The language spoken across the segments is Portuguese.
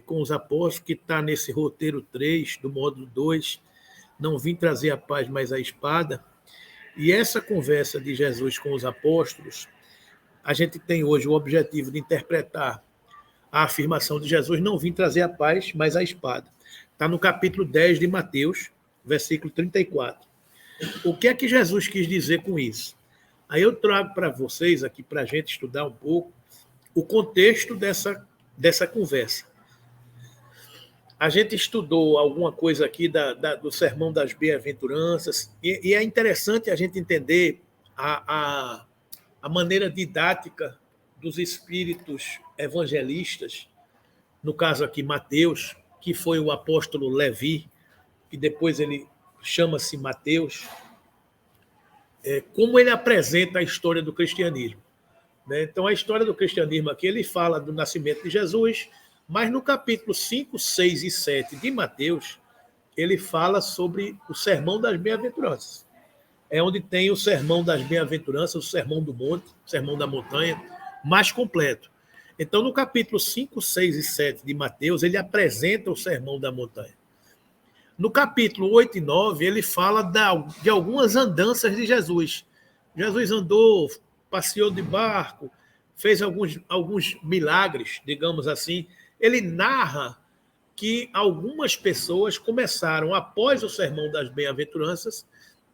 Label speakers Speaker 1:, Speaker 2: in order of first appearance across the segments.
Speaker 1: com os apóstolos, que está nesse roteiro 3 do módulo 2, não vim trazer a paz, mas a espada. E essa conversa de Jesus com os apóstolos, a gente tem hoje o objetivo de interpretar a afirmação de Jesus, não vim trazer a paz, mas a espada. Está no capítulo 10 de Mateus, versículo 34. O que é que Jesus quis dizer com isso? Aí eu trago para vocês aqui, para a gente estudar um pouco, o contexto dessa conversa. A gente estudou alguma coisa aqui do Sermão das Bem-aventuranças, e é interessante a gente entender a maneira didática dos espíritos evangelistas, no caso aqui Mateus, que foi o apóstolo Levi, que depois ele chama-se Mateus, como ele apresenta a história do cristianismo. Então, a história do cristianismo aqui, ele fala do nascimento de Jesus, mas no capítulo 5, 6 e 7 de Mateus, ele fala sobre o Sermão das Bem-aventuranças. É onde tem o Sermão das Bem-aventuranças, o Sermão do Monte, o Sermão da Montanha, mais completo. Então, no capítulo 5, 6 e 7 de Mateus, ele apresenta o Sermão da Montanha. No capítulo 8 e 9, ele fala de algumas andanças de Jesus. Jesus andou, passeou de barco, fez alguns milagres, digamos assim. Ele narra que algumas pessoas começaram, após o Sermão das Bem-aventuranças,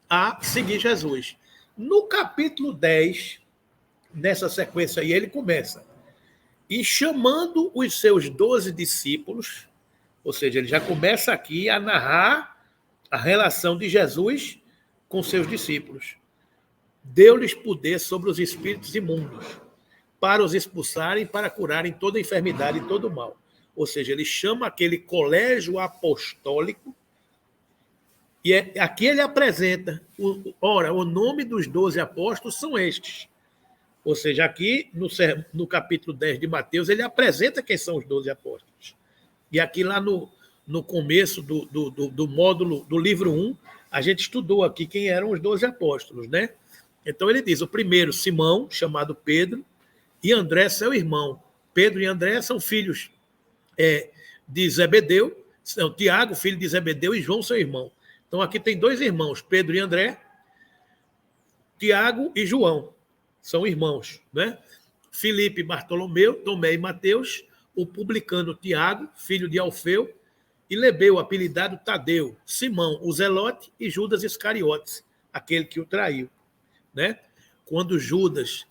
Speaker 1: a seguir Jesus. No capítulo 10, nessa sequência aí, ele começa. E chamando os seus 12 discípulos, ou seja, ele já começa aqui a narrar a relação de Jesus com seus discípulos. Deu-lhes poder sobre os espíritos imundos, para os expulsarem, para curarem toda enfermidade e todo mal. Ou seja, ele chama aquele colégio apostólico, e aqui ele apresenta, o nome dos 12 apóstolos são estes. Ou seja, aqui no capítulo 10 de Mateus, ele apresenta quem são os 12 apóstolos. E aqui lá no começo do módulo do livro 1, a gente estudou aqui quem eram os 12 apóstolos, né? Então ele diz, o primeiro, Simão, chamado Pedro, e André, seu irmão. Pedro e André são filhos de Zebedeu, são Tiago, filho de Zebedeu, e João, seu irmão. Então aqui tem dois irmãos, Pedro e André, Tiago e João, são irmãos, né? Filipe, Bartolomeu, Tomé e Mateus, o publicano Tiago, filho de Alfeu, e Lebeu, apelidado Tadeu, Simão, o Zelote, e Judas Iscariotes, aquele que o traiu, né? Quando Judas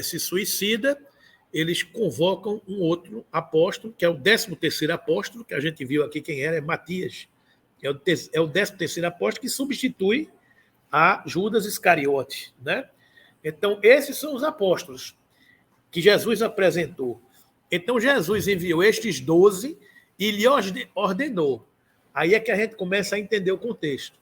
Speaker 1: se suicida, eles convocam um outro apóstolo, que é o 13º apóstolo, que a gente viu aqui quem era, é Matias. É o 13º apóstolo que substitui a Judas Iscariote, né? Então, esses são os apóstolos que Jesus apresentou. Então, Jesus enviou estes 12 e lhe ordenou. Aí é que a gente começa a entender o contexto.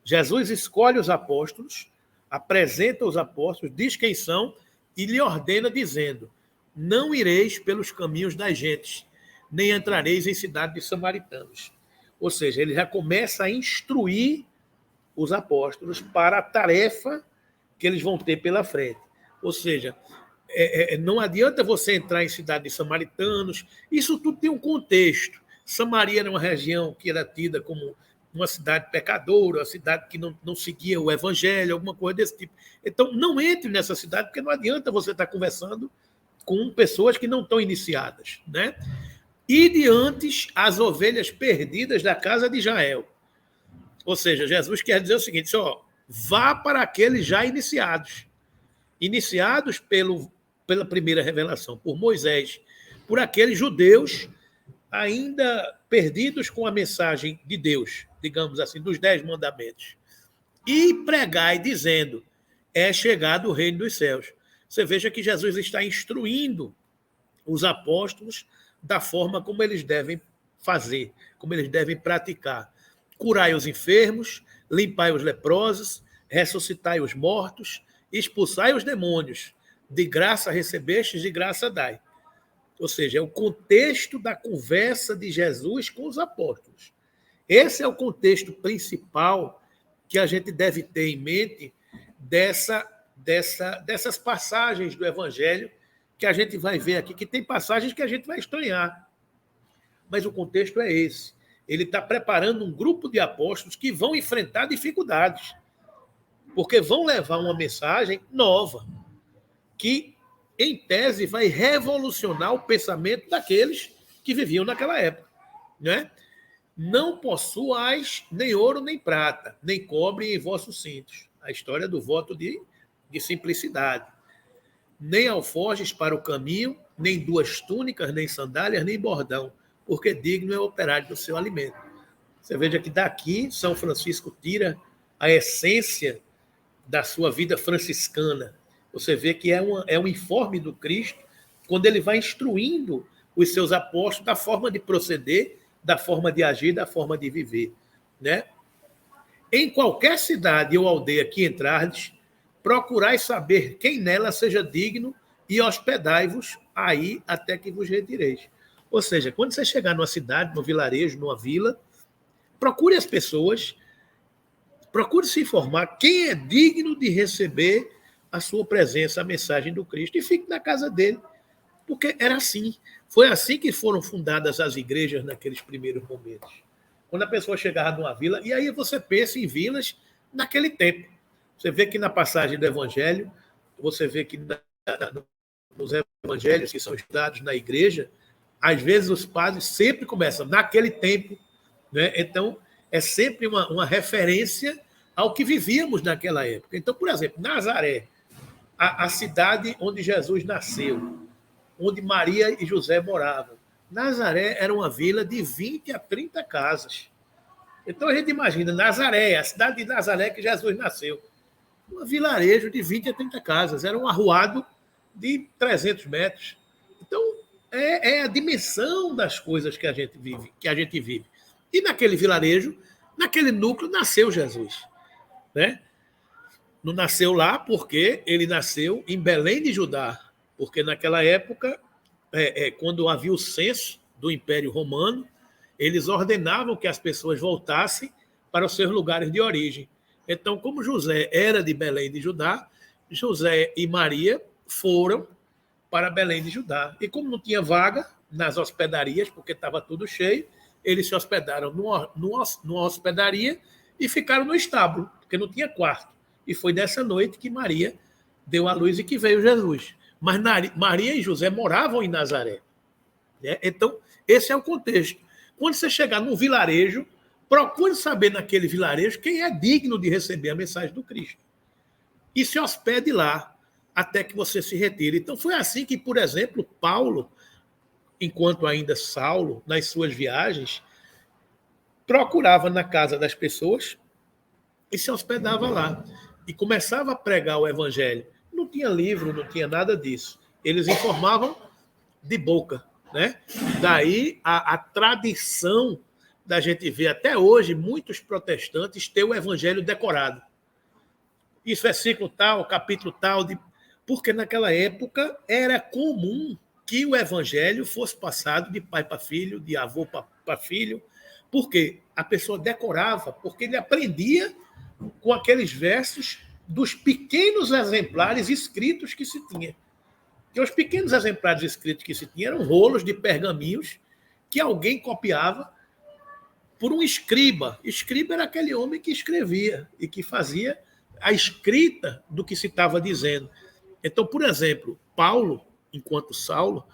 Speaker 1: Jesus escolhe os apóstolos, apresenta os apóstolos, diz quem são e lhe ordena dizendo, não ireis pelos caminhos das gentes, nem entrareis em cidade de samaritanos. Ou seja, ele já começa a instruir os apóstolos para a tarefa que eles vão ter pela frente. Ou seja, não adianta você entrar em cidade de samaritanos, isso tudo tem um contexto. Samaria era uma região que era tida como uma cidade pecadora, uma cidade que não seguia o evangelho, alguma coisa desse tipo. Então, não entre nessa cidade, porque não adianta você estar conversando com pessoas que não estão iniciadas, né? E diante as ovelhas perdidas da casa de Israel. Ou seja, Jesus quer dizer o seguinte, vá para aqueles já iniciados pela primeira revelação, por Moisés, por aqueles judeus ainda perdidos com a mensagem de Deus, digamos assim, dos 10 mandamentos. E pregai dizendo, é chegado o reino dos céus. Você veja que Jesus está instruindo os apóstolos da forma como eles devem fazer, como eles devem praticar. Curai os enfermos, limpai os leprosos, ressuscitai os mortos, expulsai os demônios. De graça recebestes, de graça dai. Ou seja, é o contexto da conversa de Jesus com os apóstolos. Esse é o contexto principal que a gente deve ter em mente dessas passagens do Evangelho que a gente vai ver aqui, que tem passagens que a gente vai estranhar. mas o contexto é esse. Ele está preparando um grupo de apóstolos que vão enfrentar dificuldades, porque vão levar uma mensagem nova, que, em tese, vai revolucionar o pensamento daqueles que viviam naquela época, né? Não possuais nem ouro nem prata, nem cobre em vossos cintos. A história do voto de simplicidade. Nem alforjes para o caminho, nem duas túnicas, nem sandálias, nem bordão, porque digno é o operário do seu alimento. Você veja que daqui São Francisco tira a essência da sua vida franciscana. Você vê que é um informe do Cristo, quando ele vai instruindo os seus apóstolos da forma de proceder, da forma de agir, da forma de viver, né? Em qualquer cidade ou aldeia que entrardes, procurai saber quem nela seja digno e hospedai-vos aí até que vos retireis. Ou seja, quando você chegar numa cidade, num vilarejo, numa vila, procure as pessoas, procure se informar quem é digno de receber a sua presença, a mensagem do Cristo, e fique na casa dele, porque era assim. Foi assim que foram fundadas as igrejas naqueles primeiros momentos. Quando a pessoa chegava numa vila, e aí você pensa em vilas naquele tempo. Você vê que na passagem do Evangelho, você vê que nos evangelhos que são estudados na igreja, às vezes os padres sempre começam naquele tempo, né? Então, é sempre uma referência ao que vivíamos naquela época. Então, por exemplo, Nazaré, a cidade onde Jesus nasceu, onde Maria e José moravam. Nazaré era uma vila de 20 a 30 casas. Então a gente imagina Nazaré, a cidade de Nazaré que Jesus nasceu. Um vilarejo de 20 a 30 casas. Era um arruado de 300 metros. Então é a dimensão das coisas que a gente vive. E naquele vilarejo, naquele núcleo, nasceu Jesus, né? Não nasceu lá porque ele nasceu em Belém de Judá, porque naquela época, quando havia o censo do Império Romano, eles ordenavam que as pessoas voltassem para os seus lugares de origem. Então, como José era de Belém de Judá, José e Maria foram para Belém de Judá. E como não tinha vaga nas hospedarias, porque estava tudo cheio, eles se hospedaram numa hospedaria e ficaram no estábulo, porque não tinha quarto. E foi nessa noite que Maria deu à luz e que veio Jesus. Mas Maria e José moravam em Nazaré, né? Então, esse é o contexto. Quando você chegar num vilarejo, procure saber naquele vilarejo quem é digno de receber a mensagem do Cristo. E se hospede lá, até que você se retire. Então, foi assim que, por exemplo, Paulo, enquanto ainda Saulo, nas suas viagens, procurava na casa das pessoas e se hospedava lá. E começava a pregar o evangelho. Não tinha livro, não tinha nada disso. Eles informavam de boca, né? Daí a tradição da gente ver até hoje muitos protestantes ter o evangelho decorado. Isso é versículo tal, capítulo tal, porque naquela época era comum que o evangelho fosse passado de pai para filho, de avô para filho, porque a pessoa decorava, porque ele aprendia com aqueles versos dos pequenos exemplares escritos que se tinha. Porque os pequenos exemplares escritos que se tinha eram rolos de pergaminhos que alguém copiava por um escriba. Escriba era aquele homem que escrevia e que fazia a escrita do que se estava dizendo. Então, por exemplo, Paulo, enquanto Saulo,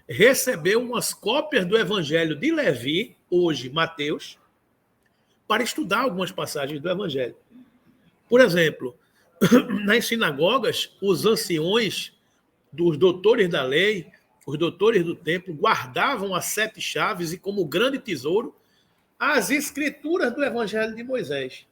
Speaker 1: recebeu umas cópias do Evangelho de Levi, hoje Mateus, para estudar algumas passagens do Evangelho. Por exemplo, nas sinagogas, os anciões dos doutores da lei, os doutores do templo, guardavam as 7 chaves e, como grande tesouro, as escrituras do Evangelho de Moisés.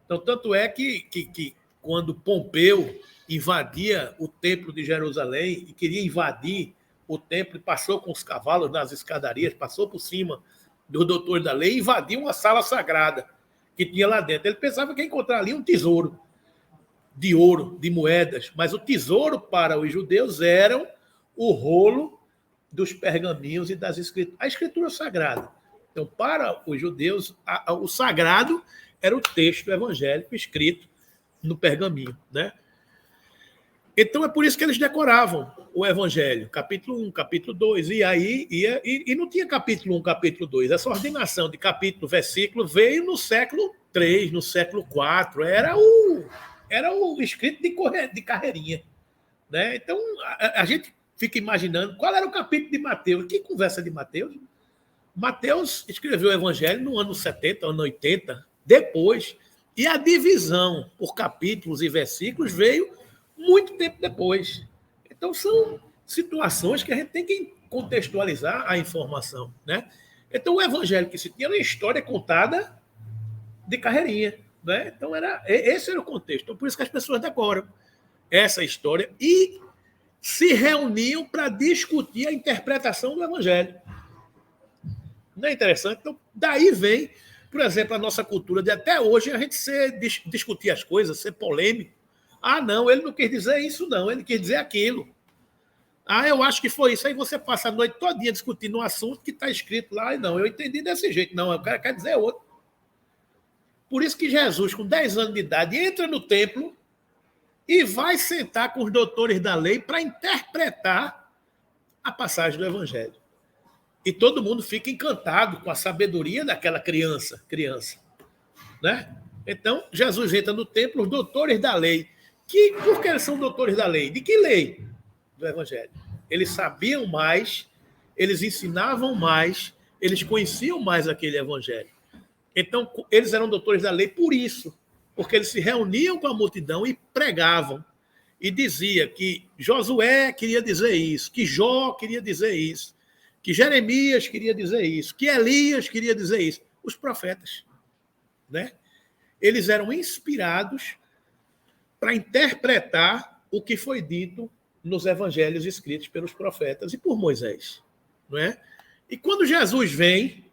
Speaker 1: Então, tanto é que quando Pompeu invadia o templo de Jerusalém e queria invadir o templo e passou com os cavalos nas escadarias, passou por cima do doutor da lei e invadiu uma sala sagrada que tinha lá dentro. Ele pensava que ia encontrar ali um tesouro de ouro, de moedas, mas o tesouro para os judeus era o rolo dos pergaminhos e das escrituras, a escritura sagrada. Então, para os judeus, o sagrado era o texto evangélico escrito no pergaminho, né? Então é por isso que eles decoravam o Evangelho, capítulo 1, capítulo 2, e aí não tinha capítulo 1, capítulo 2. Essa ordenação de capítulo, versículo veio no século 3, no século 4. Era o escrito de carreirinha. Né? Então a gente fica imaginando qual era o capítulo de Mateus. Que conversa de Mateus? Mateus escreveu o Evangelho no ano 70, ano 80, depois. E a divisão por capítulos e versículos veio muito tempo depois. Então, são situações que a gente tem que contextualizar a informação. Né? Então, o Evangelho que se tinha era uma história contada de carreirinha. Né? Então, esse era o contexto. Então, por isso que as pessoas decoram essa história e se reuniam para discutir a interpretação do Evangelho. Não é interessante? Então, daí vem, por exemplo, a nossa cultura de até hoje a gente discutir as coisas, ser polêmico. Ah, não, ele não quis dizer isso, não, ele quis dizer aquilo. Ah, eu acho que foi isso. Aí você passa a noite todinha discutindo um assunto que está escrito lá, e não, eu entendi desse jeito. Não, o cara quer dizer outro. Por isso que Jesus, com 10 anos de idade, entra no templo e vai sentar com os doutores da lei para interpretar a passagem do Evangelho. E todo mundo fica encantado com a sabedoria daquela criança. Né? Então, Jesus entra no templo, os doutores da lei. Por que eles são doutores da lei? De que lei? Do Evangelho. Eles sabiam mais, eles ensinavam mais, eles conheciam mais aquele Evangelho. Então, eles eram doutores da lei por isso, porque eles se reuniam com a multidão e pregavam. E dizia que Josué queria dizer isso, que Jó queria dizer isso, que Jeremias queria dizer isso, que Elias queria dizer isso. Os profetas. Né? Eles eram inspirados para interpretar o que foi dito nos evangelhos escritos pelos profetas e por Moisés. Não é? E quando Jesus vem,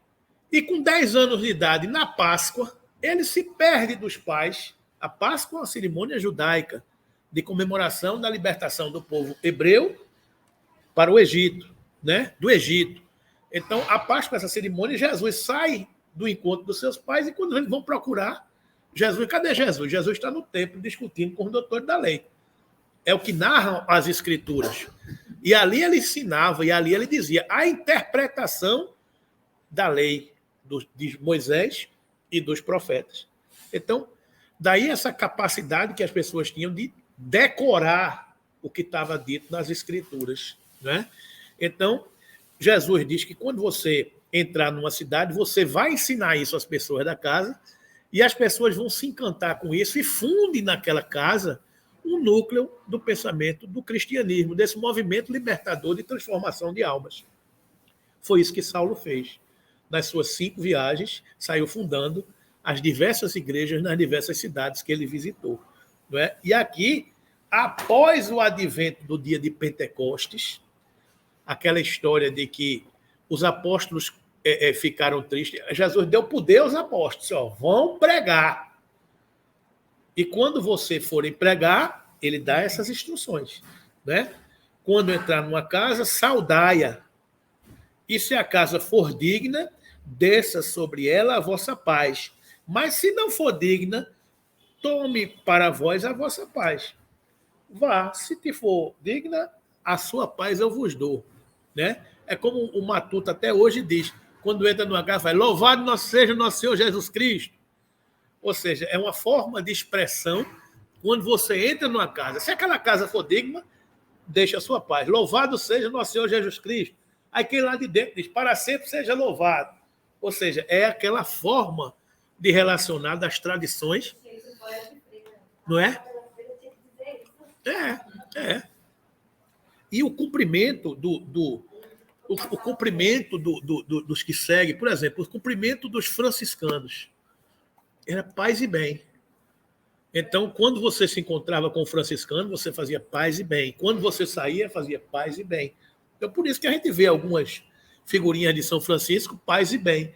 Speaker 1: e com 10 anos de idade, na Páscoa, ele se perde dos pais. A Páscoa é uma cerimônia judaica de comemoração da libertação do povo hebreu para o Egito, né? Do Egito. Então, a Páscoa, essa cerimônia, Jesus sai do encontro dos seus pais e quando eles vão procurar Jesus, cadê Jesus? Jesus está no templo discutindo com os doutores da lei. É o que narram as escrituras. E ali ele ensinava, e ali ele dizia a interpretação da lei de Moisés e dos profetas. Então, daí essa capacidade que as pessoas tinham de decorar o que estava dito nas escrituras. Né? Então, Jesus diz que quando você entrar numa cidade, você vai ensinar isso às pessoas da casa e as pessoas vão se encantar com isso e fundem naquela casa um núcleo do pensamento do cristianismo, desse movimento libertador de transformação de almas. Foi isso que Saulo fez. Nas suas 5 viagens, saiu fundando as diversas igrejas nas diversas cidades que ele visitou. Não é? E aqui, após o advento do dia de Pentecostes, aquela história de que os apóstolos ficaram tristes, Jesus deu poder aos apóstolos, ó, vão pregar. E quando você forem pregar, ele dá essas instruções. Né? Quando entrar numa casa, saudai-a. E se a casa for digna, desça sobre ela a vossa paz. Mas se não for digna, tome para vós a vossa paz. Vá, se te for digna, a sua paz eu vos dou. Né? É como o Matuto até hoje diz, quando entra numa casa, vai, louvado seja nosso Senhor Jesus Cristo. Ou seja, é uma forma de expressão quando você entra numa casa. Se aquela casa for digna, deixa a sua paz. Louvado seja nosso Senhor Jesus Cristo. Aí quem lá de dentro diz, para sempre seja louvado. Ou seja, é aquela forma de relacionar das tradições. Não é? É. E o cumprimento o cumprimento dos que seguem, por exemplo, o cumprimento dos franciscanos era paz e bem. Então, quando você se encontrava com o franciscano, você fazia paz e bem. Quando você saía, fazia paz e bem. Então, por isso que a gente vê algumas figurinhas de São Francisco, paz e bem.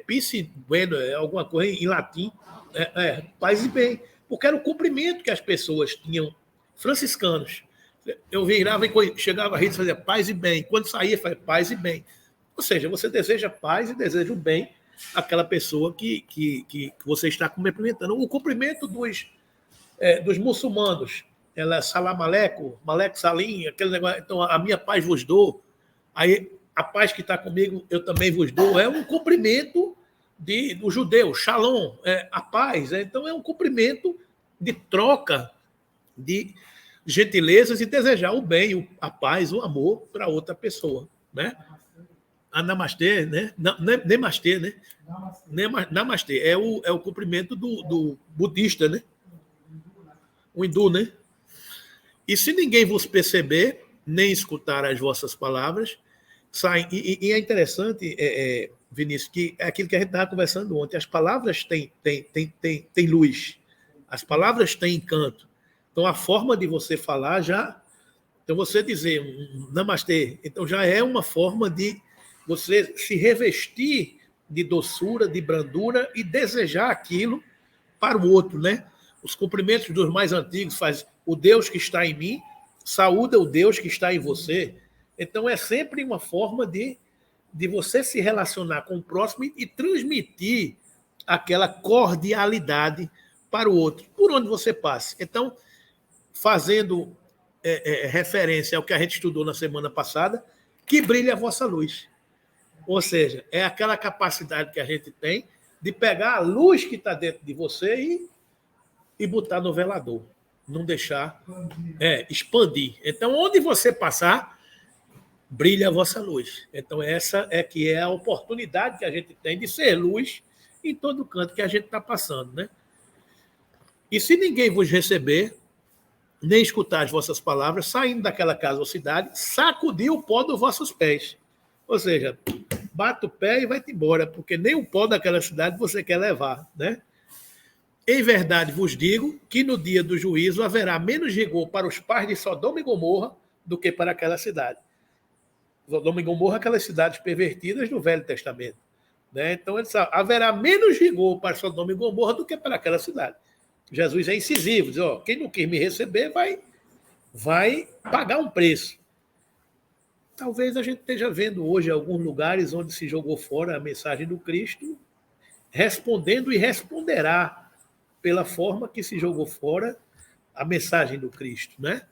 Speaker 1: Peace bueno, alguma coisa em latim, paz e bem. Porque era o cumprimento que as pessoas tinham, franciscanos. Eu virava e chegava a rir e fazia paz e bem. Quando saía, fazia paz e bem. Ou seja, você deseja paz e deseja o bem àquela pessoa que você está cumprimentando. O cumprimento dos muçulmanos, ela é salamaleco, maleco salim, aquele negócio. Então, a minha paz vos dou. Aí, a paz que está comigo, eu também vos dou. É um cumprimento do judeu, shalom, a paz. Então, é um cumprimento de troca de gentilezas e desejar o bem, a paz, o amor para outra pessoa, né? A namastê, né? Namastê, né? Namastê é o cumprimento do budista, né? O hindu, né? E se ninguém vos perceber, nem escutar as vossas palavras, saem. E é interessante, Vinícius, que é aquilo que a gente estava conversando ontem. As palavras têm luz, as palavras têm encanto. Então, a forma de você falar já. Então, você dizer namastê, então já é uma forma de você se revestir de doçura, de brandura e desejar aquilo para o outro, né? Os cumprimentos dos mais antigos faz o Deus que está em mim, saúda o Deus que está em você. Então, é sempre uma forma de você se relacionar com o próximo e transmitir aquela cordialidade para o outro, por onde você passe. Então, fazendo referência ao que a gente estudou na semana passada, que brilhe a vossa luz. Ou seja, é aquela capacidade que a gente tem de pegar a luz que está dentro de você e botar no velador. Não deixar expandir. Então, onde você passar, brilha a vossa luz. Então, essa que é a oportunidade que a gente tem de ser luz em todo canto que a gente está passando, né? E se ninguém vos receber, nem escutar as vossas palavras, saindo daquela casa ou cidade, sacudir o pó dos vossos pés. Ou seja, bate o pé e vai-te embora, porque nem o pó daquela cidade você quer levar, né? Em verdade vos digo que no dia do juízo haverá menos rigor para os pais de Sodoma e Gomorra do que para aquela cidade. Sodoma e Gomorra, aquelas cidades pervertidas do Velho Testamento, né? Então, haverá menos rigor para Sodoma e Gomorra do que para aquela cidade. Jesus é incisivo, diz, quem não quis me receber vai pagar um preço. Talvez a gente esteja vendo hoje alguns lugares onde se jogou fora a mensagem do Cristo, respondendo e responderá pela forma que se jogou fora a mensagem do Cristo, né?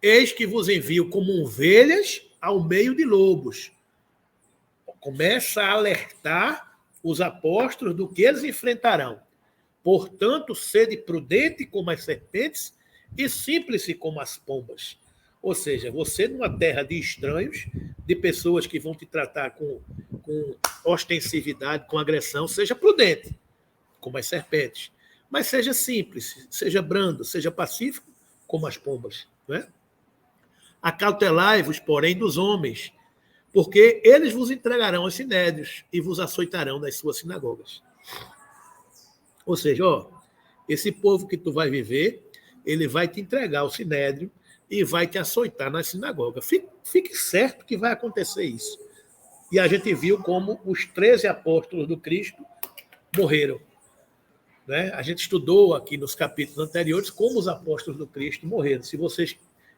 Speaker 1: Eis que vos envio como ovelhas ao meio de lobos. Começa a alertar os apóstolos do que eles enfrentarão. Portanto, sede prudente como as serpentes e simples como as pombas. Ou seja, você numa terra de estranhos, de pessoas que vão te tratar com ostensividade, com agressão, seja prudente, como as serpentes. Mas seja simples, seja brando, seja pacífico, como as pombas. Não é? Acautelai-vos, porém, dos homens, porque eles vos entregarão aos sinédrios e vos açoitarão nas suas sinagogas. Ou seja, esse povo que tu vai viver, ele vai te entregar ao sinédrio e vai te açoitar na sinagoga. Fique certo que vai acontecer isso. E a gente viu como os 13 apóstolos do Cristo morreram, né? A gente estudou aqui nos capítulos anteriores como os apóstolos do Cristo morreram. Se vocês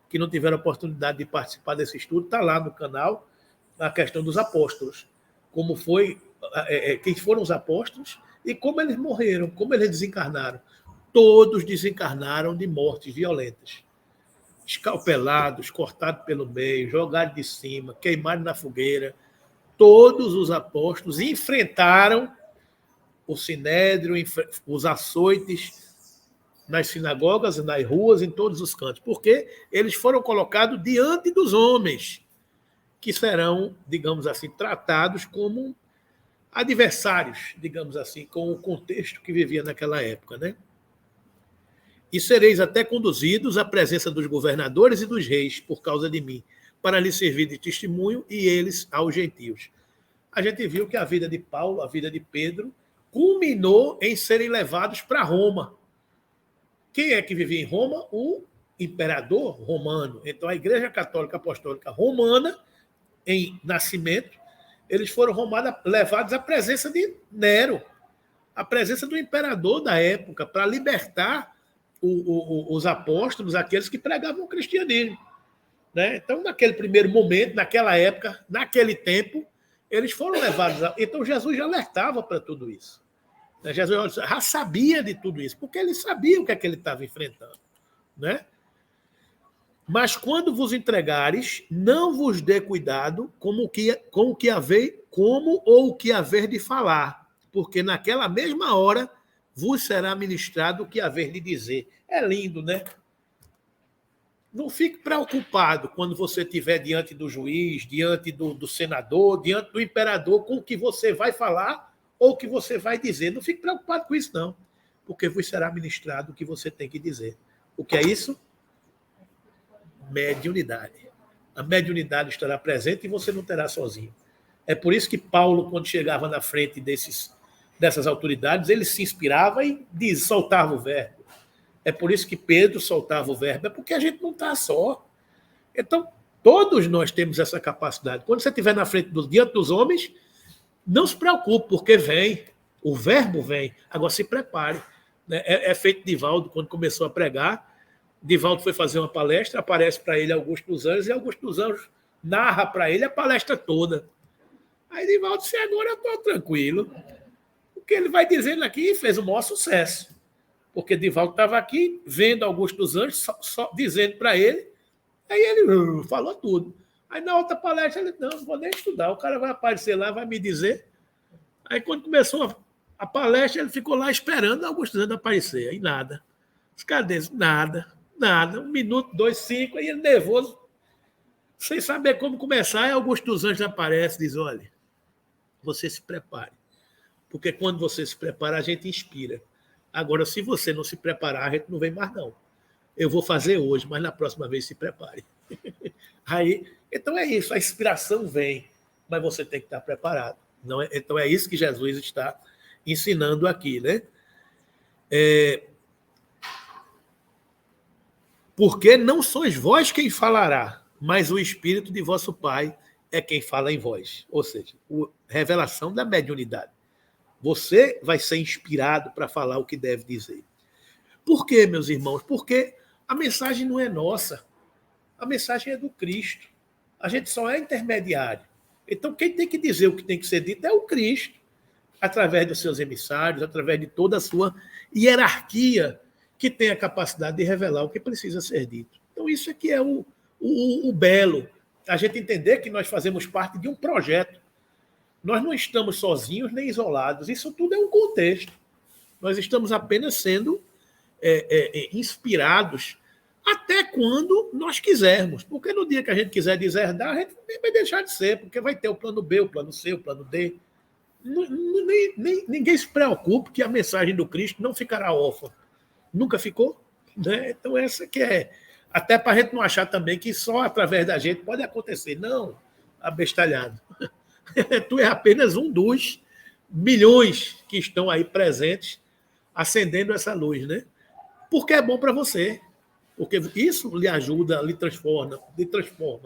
Speaker 1: que não tiveram a oportunidade de participar desse estudo, está lá no canal a questão dos apóstolos. Como foi, quem foram os apóstolos e como eles morreram, como eles desencarnaram. Todos desencarnaram de mortes violentas. Escalpelados, cortados pelo meio, jogados de cima, queimados na fogueira. Todos os apóstolos enfrentaram o sinédrio, os açoites nas sinagogas, nas ruas, em todos os cantos, porque eles foram colocados diante dos homens, que serão, digamos assim, tratados como adversários, digamos assim, com o contexto que vivia naquela época, né? E sereis até conduzidos à presença dos governadores e dos reis, por causa de mim, para lhes servir de testemunho e eles aos gentios. A gente viu que a vida de Paulo, a vida de Pedro, culminou em serem levados para Roma. Quem é que vivia em Roma? O imperador romano. Então, a Igreja Católica Apostólica Romana, em nascimento, eles foram levados à presença de Nero, à presença do imperador da época, para libertar os apóstolos, aqueles que pregavam o cristianismo, né? Então, naquele primeiro momento, naquela época, naquele tempo, eles foram levados. Então, Jesus já alertava para tudo isso. Jesus já sabia de tudo isso, porque ele sabia o que é que ele estava enfrentando, né? Mas quando vos entregares, não vos dê cuidado com o que haver, como ou o que haver de falar, porque naquela mesma hora vos será ministrado o que haver de dizer. É lindo, né? Não fique preocupado quando você estiver diante do juiz, diante do senador, diante do imperador, com o que você vai falar ou o que você vai dizer. Não fique preocupado com isso, não, porque vos será ministrado o que você tem que dizer. O que é isso? Mediunidade. A mediunidade estará presente e você não terá sozinho. É por isso que Paulo, quando chegava na frente dessas autoridades, ele se inspirava e soltava o verbo. É por isso que Pedro soltava o verbo, é porque a gente não está só. Então, todos nós temos essa capacidade. Quando você estiver na frente, diante dos homens, não se preocupe, porque vem, o verbo vem. Agora se prepare. É feito Divaldo, quando começou a pregar, Divaldo foi fazer uma palestra, aparece para ele Augusto dos Anjos, e Augusto dos Anjos narra para ele a palestra toda. Aí Divaldo disse, agora eu estou tranquilo. O que ele vai dizendo aqui fez o maior sucesso. Porque Divaldo estava aqui, vendo Augusto dos Anjos, só dizendo para ele, aí ele falou tudo. Aí na outra palestra ele não vou nem estudar, o cara vai aparecer lá, vai me dizer. Aí quando começou a palestra, ele ficou lá esperando Augusto dos Anjos aparecer, aí nada. Os caras dizem, nada. 1 minuto, 2, 5, aí ele nervoso, sem saber como começar, aí Augusto dos Anjos aparece e diz, olha, você se prepare, porque quando você se prepara, a gente inspira. Agora, se você não se preparar, a gente não vem mais, não. Eu vou fazer hoje, mas na próxima vez se prepare. Aí, então é isso, a inspiração vem, mas você tem que estar preparado. Não é? Então é isso que Jesus está ensinando aqui, né? Porque não sois vós quem falará, mas o Espírito de vosso Pai é quem fala em vós. Ou seja, revelação da mediunidade. Você vai ser inspirado para falar o que deve dizer. Por quê, meus irmãos? Porque a mensagem não é nossa. A mensagem é do Cristo. A gente só é intermediário. Então, quem tem que dizer o que tem que ser dito é o Cristo, através dos seus emissários, através de toda a sua hierarquia, que tem a capacidade de revelar o que precisa ser dito. Então, isso aqui é o belo. A gente entender que nós fazemos parte de um projeto. Nós não estamos sozinhos nem isolados. Isso tudo é um contexto. Nós estamos apenas sendo inspirados até quando nós quisermos. Porque no dia que a gente quiser deserdar, a gente nem vai deixar de ser, porque vai ter o plano B, o plano C, o plano D. Ninguém se preocupe que a mensagem do Cristo não ficará órfã. Nunca ficou? Né? Então, essa que é. Até para a gente não achar também que só através da gente pode acontecer. Não, abestalhado. Tu é apenas um dos milhões que estão aí presentes acendendo essa luz, né? Porque é bom para você. Porque isso lhe ajuda, lhe transforma,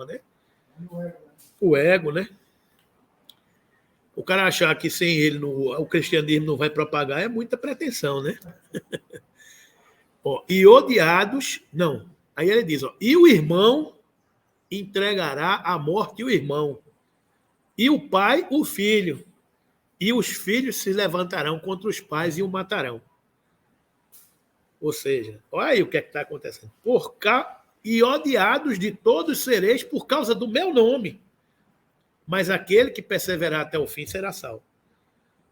Speaker 1: né? O ego, né? O cara achar que sem ele o cristianismo não vai propagar é muita pretensão, né? E odiados, não. Aí ele diz, e o irmão entregará à morte o irmão, e o pai o filho, e os filhos se levantarão contra os pais e o matarão. Ou seja, olha aí o que é que está acontecendo. E odiados de todos sereis por causa do meu nome, mas aquele que perseverar até o fim será salvo.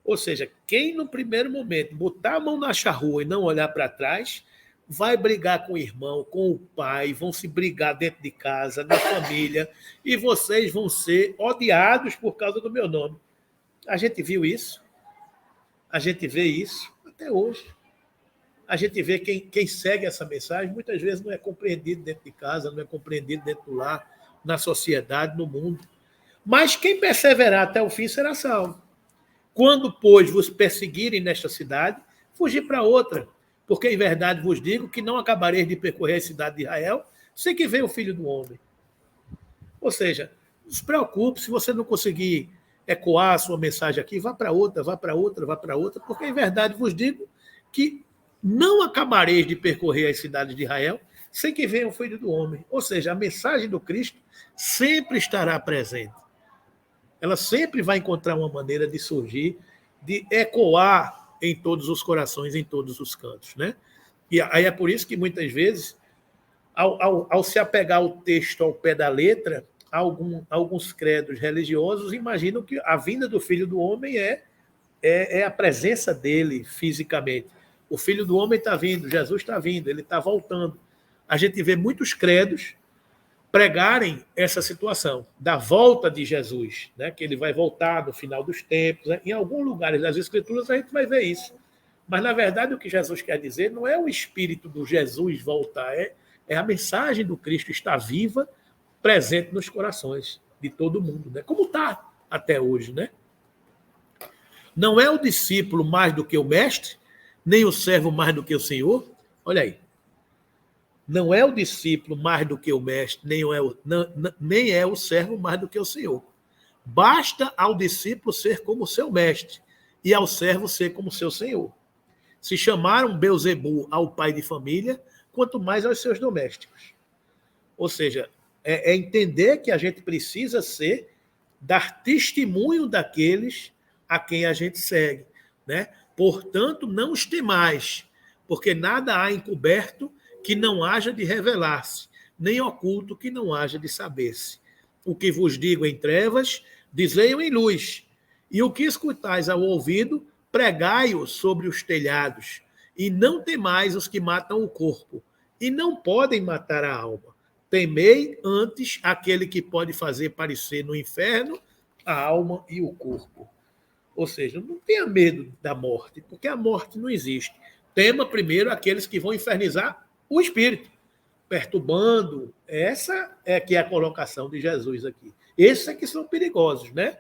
Speaker 1: Ou seja, quem no primeiro momento botar a mão na charrua e não olhar para trás, vai brigar com o irmão, com o pai, vão se brigar dentro de casa, na família, e vocês vão ser odiados por causa do meu nome. A gente viu isso, a gente vê isso até hoje. A gente vê quem segue essa mensagem, muitas vezes não é compreendido dentro de casa, não é compreendido dentro do lar, na sociedade, no mundo. Mas quem perseverar até o fim será salvo. Quando, pois, vos perseguirem nesta cidade, fugir para outra. Porque, em verdade, vos digo que não acabareis de percorrer a cidade de Israel sem que venha o Filho do Homem. Ou seja, não se preocupe se você não conseguir ecoar a sua mensagem aqui, vá para outra, vá para outra, vá para outra, porque, em verdade, vos digo que não acabareis de percorrer as cidades de Israel sem que venha o Filho do Homem. Ou seja, a mensagem do Cristo sempre estará presente. Ela sempre vai encontrar uma maneira de surgir, de ecoar em todos os corações, em todos os cantos, né? E aí é por isso que muitas vezes Ao se apegar ao texto ao pé da letra, alguns credos religiosos imaginam que a vinda do Filho do Homem é a presença dele fisicamente. O Filho do Homem está vindo, Jesus está vindo, ele está voltando. A gente vê muitos credos pregarem essa situação da volta de Jesus, né? Que ele vai voltar no final dos tempos. Né? Em alguns lugares das Escrituras a gente vai ver isso. Mas, na verdade, o que Jesus quer dizer não é o espírito do Jesus voltar, é a mensagem do Cristo estar viva, presente nos corações de todo mundo, né? Como está até hoje, né? Não é o discípulo mais do que o mestre, nem o servo mais do que o Senhor. Olha aí. Não é o discípulo mais do que o mestre, nem é o servo mais do que o Senhor. Basta ao discípulo ser como seu mestre e ao servo ser como seu senhor. Se chamaram Beelzebul ao pai de família, quanto mais aos seus domésticos. Ou seja, é entender que a gente precisa dar testemunho daqueles a quem a gente segue, né? Portanto, não os temais, porque nada há encoberto que não haja de revelar-se, nem oculto que não haja de saber-se. O que vos digo em trevas, dizei-o em luz, e o que escutais ao ouvido, pregai-o sobre os telhados, e não temais os que matam o corpo, e não podem matar a alma. Temei antes aquele que pode fazer parecer no inferno a alma e o corpo. Ou seja, não tenha medo da morte, porque a morte não existe. Tema primeiro aqueles que vão infernizar o espírito, perturbando. Essa é que é a colocação de Jesus aqui. Esses é que são perigosos, né?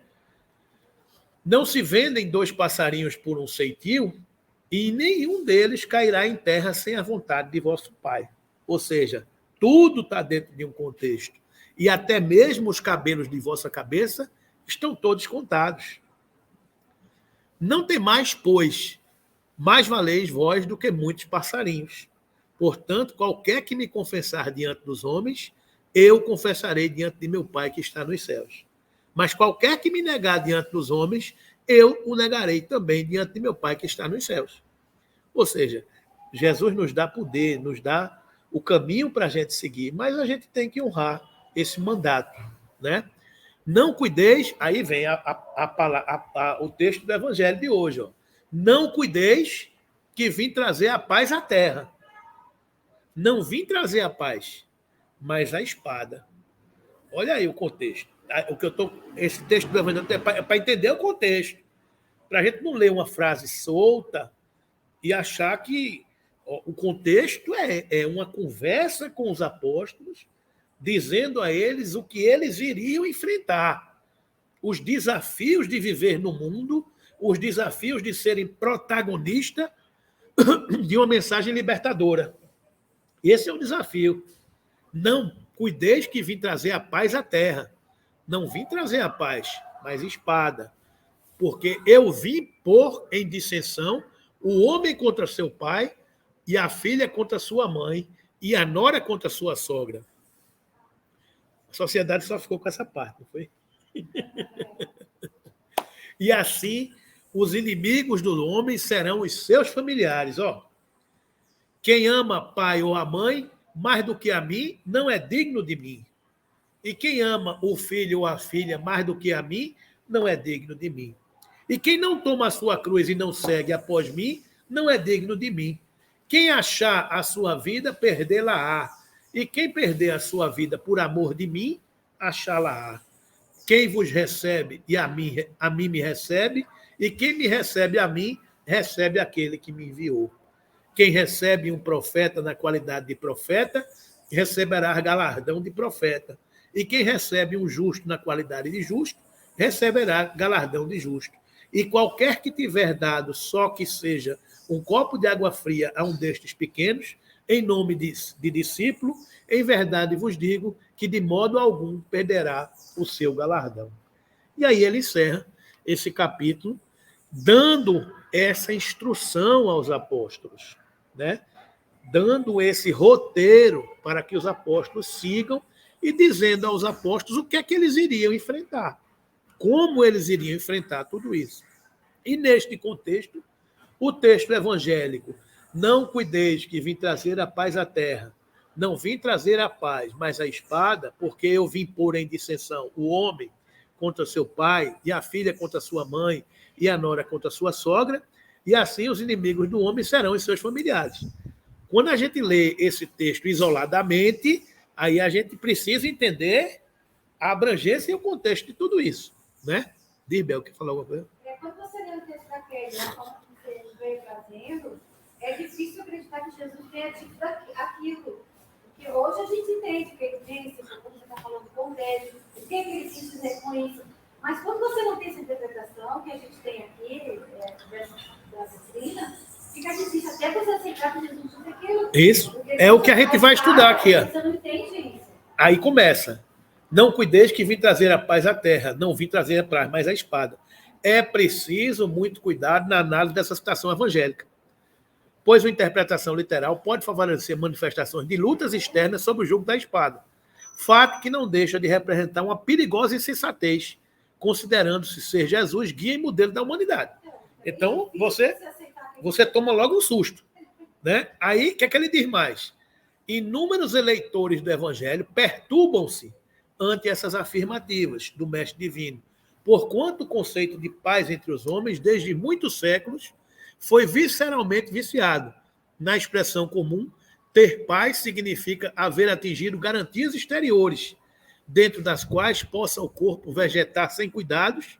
Speaker 1: Não se vendem 2 passarinhos por um ceitil, e nenhum deles cairá em terra sem a vontade de vosso Pai. Ou seja, tudo está dentro de um contexto. E até mesmo os cabelos de vossa cabeça estão todos contados. Não temais, pois, mais valeis vós do que muitos passarinhos. Portanto, qualquer que me confessar diante dos homens, eu confessarei diante de meu Pai que está nos céus. Mas qualquer que me negar diante dos homens, eu o negarei também diante de meu Pai que está nos céus. Ou seja, Jesus nos dá poder, nos dá o caminho para a gente seguir, mas a gente tem que honrar esse mandato, né? Não cuideis, aí vem o texto do Evangelho de hoje, ó. Não cuideis que vim trazer a paz à terra. Não vim trazer a paz, mas a espada. Olha aí o contexto. Esse texto do Evangelho é para entender o contexto. Para a gente não ler uma frase solta e achar que o contexto é uma conversa com os apóstolos, dizendo a eles o que eles iriam enfrentar. Os desafios de viver no mundo, os desafios de serem protagonistas de uma mensagem libertadora. Esse é o desafio. Não cuideis que vim trazer a paz à terra. Não vim trazer a paz, mas espada. Porque eu vim pôr em dissensão o homem contra seu pai, e a filha contra sua mãe, e a nora contra sua sogra. A sociedade só ficou com essa parte, não foi? E assim, os inimigos do homem serão os seus familiares. Ó, quem ama pai ou a mãe mais do que a mim, não é digno de mim. E quem ama o filho ou a filha mais do que a mim, não é digno de mim. E quem não toma a sua cruz e não segue após mim, não é digno de mim. Quem achar a sua vida, perdê-la-á. E quem perder a sua vida por amor de mim, achá-la-á. Quem vos recebe e a mim me recebe, e quem me recebe a mim, recebe aquele que me enviou. Quem recebe um profeta na qualidade de profeta, receberá galardão de profeta. E quem recebe um justo na qualidade de justo, receberá galardão de justo. E qualquer que tiver dado só que seja um copo de água fria a um destes pequenos, em nome de discípulo, em verdade vos digo que de modo algum perderá o seu galardão. E aí ele encerra esse capítulo dando essa instrução aos apóstolos, né? Dando esse roteiro para que os apóstolos sigam e dizendo aos apóstolos o que é que eles iriam enfrentar, como eles iriam enfrentar tudo isso. E neste contexto, o texto evangélico, não cuideis que vim trazer a paz à terra, não vim trazer a paz, mas a espada, porque eu vim pôr em dissensão o homem contra seu pai, e a filha contra sua mãe, e a nora contra sua sogra, e assim os inimigos do homem serão os seus familiares. Quando a gente lê esse texto isoladamente, aí a gente precisa entender a abrangência e o contexto de tudo isso, né? Diz, Bel, quer falar alguma coisa?
Speaker 2: Quando você lê o texto daquele, a forma que você veio trazendo, é difícil acreditar que Jesus tenha dito aquilo. Porque hoje a gente entende o que ele disse, quando você está falando com ele, o que ele quis dizer com isso. Mas quando você não tem essa interpretação que a gente tem aqui, da doutrina, fica difícil até você aceitar que Jesus disse aquilo.
Speaker 1: Isso. É o que a gente vai estudar aqui. Ó.
Speaker 2: Você não entende isso.
Speaker 1: Aí começa. Não cuideis que vim trazer a paz à terra, não vim trazer a paz, mas a espada. É preciso muito cuidado na análise dessa citação evangélica, pois a interpretação literal pode favorecer manifestações de lutas externas sob o jugo da espada, fato que não deixa de representar uma perigosa insensatez, considerando-se ser Jesus guia e modelo da humanidade. Então, você toma logo um susto. Né? Aí, o que é que ele diz mais? Inúmeros eleitores do evangelho perturbam-se ante essas afirmativas do mestre divino, porquanto o conceito de paz entre os homens, desde muitos séculos, foi visceralmente viciado. Na expressão comum, ter paz significa haver atingido garantias exteriores, dentro das quais possa o corpo vegetar sem cuidados,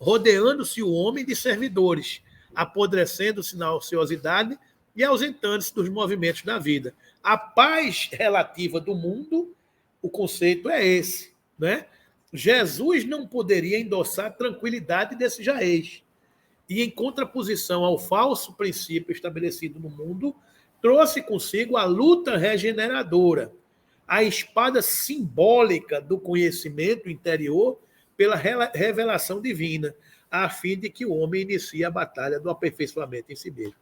Speaker 1: rodeando-se o homem de servidores, apodrecendo-se na ociosidade e ausentando-se dos movimentos da vida. A paz relativa do mundo, o conceito é esse, né? Jesus não poderia endossar a tranquilidade desse jaez. E, em contraposição ao falso princípio estabelecido no mundo, trouxe consigo a luta regeneradora, a espada simbólica do conhecimento interior pela revelação divina, a fim de que o homem inicie a batalha do aperfeiçoamento em si mesmo.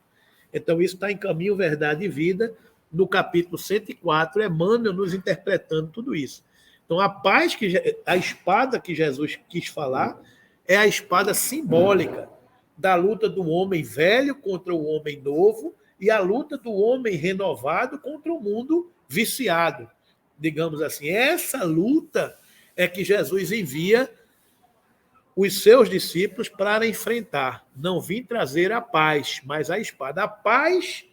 Speaker 1: Então, isso está em Caminho, Verdade e Vida, no capítulo 104, Emmanuel nos interpretando tudo isso. Então, a espada que Jesus quis falar é a espada simbólica da luta do homem velho contra o homem novo e a luta do homem renovado contra o mundo viciado, digamos assim. Essa luta é que Jesus envia os seus discípulos para enfrentar. Não vim trazer a paz, mas a espada. A paz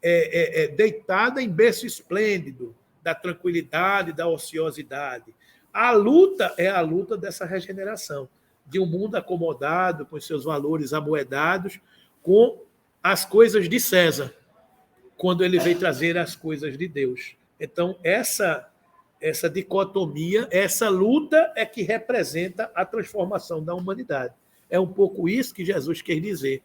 Speaker 1: é deitada em berço esplêndido, da tranquilidade, da ociosidade. A luta é a luta dessa regeneração, de um mundo acomodado, com seus valores amoedados, com as coisas de César, quando ele veio trazer as coisas de Deus. Então, essa dicotomia, essa luta é que representa a transformação da humanidade. É um pouco isso que Jesus quer dizer.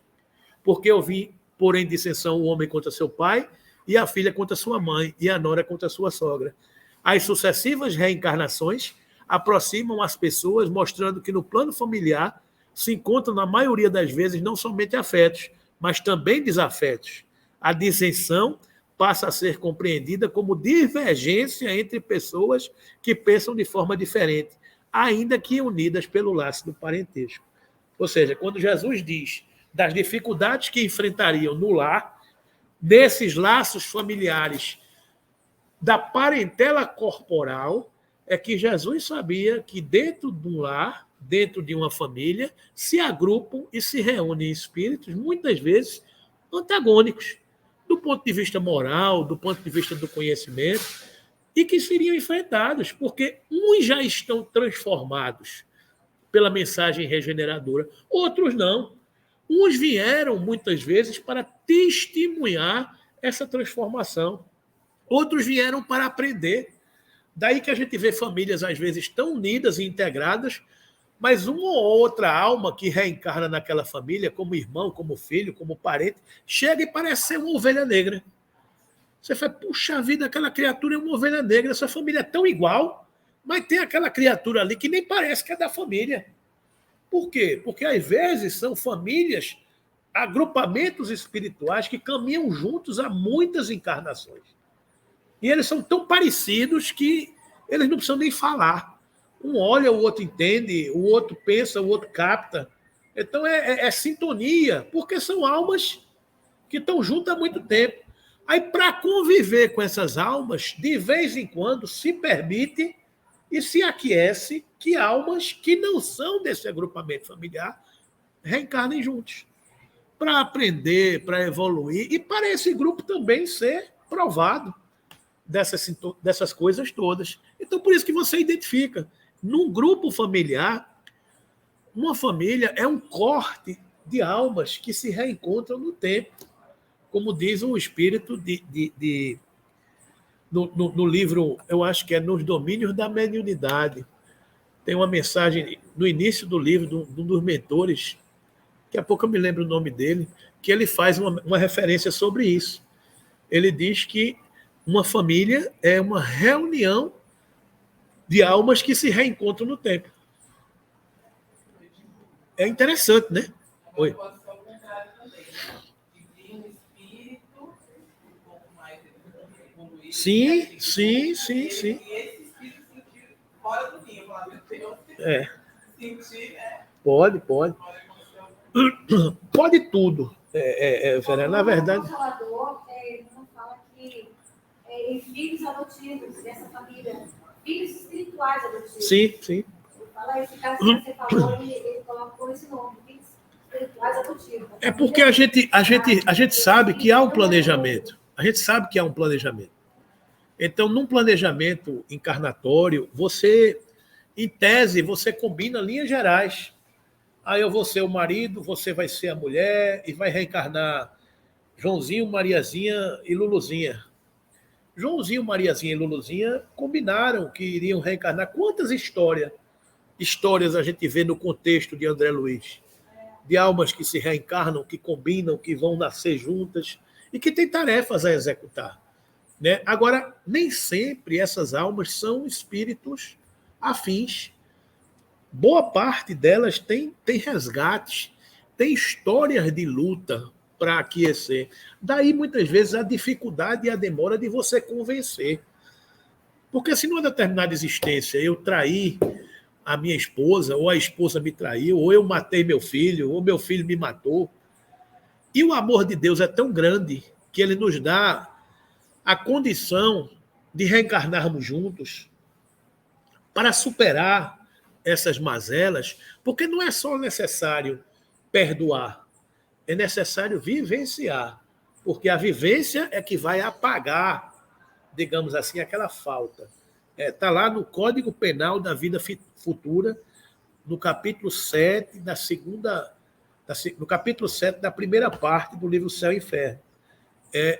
Speaker 1: Porque eu vim pôr em dissensão o homem contra seu pai, e a filha contra sua mãe, e a nora contra sua sogra. As sucessivas reencarnações aproximam as pessoas, mostrando que no plano familiar se encontram, na maioria das vezes, não somente afetos, mas também desafetos. A dissensão passa a ser compreendida como divergência entre pessoas que pensam de forma diferente, ainda que unidas pelo laço do parentesco. Ou seja, quando Jesus diz das dificuldades que enfrentariam no lar, desses laços familiares, da parentela corporal, é que Jesus sabia que dentro de um lar, dentro de uma família, se agrupam e se reúnem espíritos, muitas vezes antagônicos, do ponto de vista moral, do ponto de vista do conhecimento, e que seriam enfrentados, porque uns já estão transformados pela mensagem regeneradora, outros não. Uns vieram, muitas vezes, para testemunhar essa transformação. Outros vieram para aprender. Daí que a gente vê famílias, às vezes, tão unidas e integradas, mas uma ou outra alma que reencarna naquela família, como irmão, como filho, como parente, chega e parece ser uma ovelha negra. Você fala, puxa vida, aquela criatura é uma ovelha negra, essa família é tão igual, mas tem aquela criatura ali que nem parece que é da família. Por quê? Porque, às vezes, são famílias, agrupamentos espirituais que caminham juntos há muitas encarnações. E eles são tão parecidos que eles não precisam nem falar. Um olha, o outro entende, o outro pensa, o outro capta. Então, é sintonia, porque são almas que estão juntas há muito tempo. Aí, para conviver com essas almas, de vez em quando se permite e se aquece que almas que não são desse agrupamento familiar reencarnem juntos, para aprender, para evoluir e para esse grupo também ser provado dessas coisas todas. Então, por isso que você identifica. Num grupo familiar, uma família é um corte de almas que se reencontram no tempo, como diz o espírito no livro, eu acho que é Nos Domínios da Mediunidade. Tem uma mensagem no início do livro de um dos mentores, daqui a pouco eu me lembro o nome dele, que ele faz uma referência sobre isso. Ele diz que uma família é uma reunião de almas que se reencontram no tempo. É interessante, né? Oi. Sim, sim, sim, sim. É. Pode. Pode tudo. Na verdade.
Speaker 2: O Consolador não fala que filhos adotivos dessa família, filhos espirituais adotivos.
Speaker 1: Sim.
Speaker 2: Ele fala esse caso que você falou, ele colocou esse nome, filhos espirituais adotivos.
Speaker 1: É porque a gente sabe que há um planejamento. A gente sabe que há um planejamento. Então, num planejamento encarnatório, você, em tese, você combina linhas gerais. Aí eu vou ser o marido, você vai ser a mulher e vai reencarnar Joãozinho, Mariazinha e Luluzinha. Joãozinho, Mariazinha e Luluzinha combinaram que iriam reencarnar. Quantas histórias a gente vê no contexto de André Luiz? De almas que se reencarnam, que combinam, que vão nascer juntas e que têm tarefas a executar. Né? Agora, nem sempre essas almas são espíritos afins. Boa parte delas tem resgates, tem histórias de luta para aquecer. Daí, muitas vezes, a dificuldade e a demora de você convencer. Porque se numa determinada existência eu traí a minha esposa, ou a esposa me traiu, ou eu matei meu filho, ou meu filho me matou, e o amor de Deus é tão grande que ele nos dá a condição de reencarnarmos juntos para superar essas mazelas, porque não é só necessário perdoar, é necessário vivenciar, porque a vivência é que vai apagar, digamos assim, aquela falta. Está lá no Código Penal da Vida Futura, no capítulo 7 no capítulo 7 da primeira parte do livro Céu e Inferno.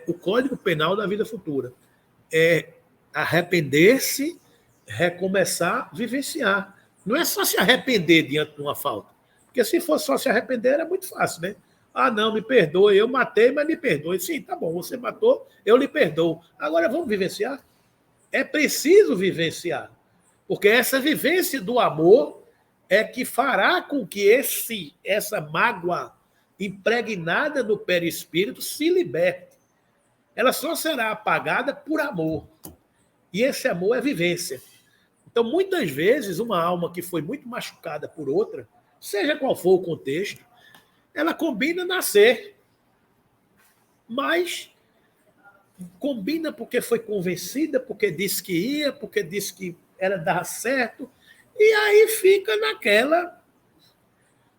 Speaker 1: O Código Penal da Vida Futura. É arrepender-se, recomeçar, vivenciar. Não é só se arrepender diante de uma falta. Porque se fosse só se arrepender, era muito fácil, né? Ah, não, me perdoe, eu matei, mas me perdoe. Sim, tá bom, você matou, eu lhe perdoo. Agora vamos vivenciar? É preciso vivenciar. Porque essa vivência do amor é que fará com que essa mágoa impregnada no perispírito se liberte. Ela só será apagada por amor. E esse amor é vivência. Então, muitas vezes, uma alma que foi muito machucada por outra, seja qual for o contexto, ela combina nascer. Mas combina porque foi convencida, porque disse que ia, porque disse que era dar certo, e aí fica naquela.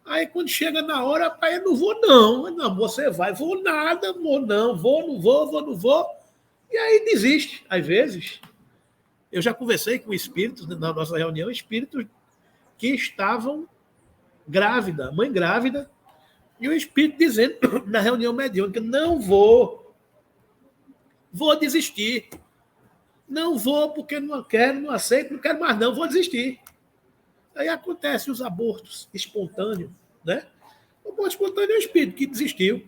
Speaker 1: Aí quando chega na hora, pai, eu não vou não. Não, você vai, vou nada, vou não vou. E aí desiste, às vezes. Eu já conversei com espíritos, na nossa reunião, espíritos que estavam grávida, mãe grávida, e o espírito dizendo na reunião mediúnica, não vou desistir. Não vou porque não quero, não aceito, não quero mais não, vou desistir. Aí acontecem os abortos espontâneos, né? O aborto espontâneo é o espírito que desistiu,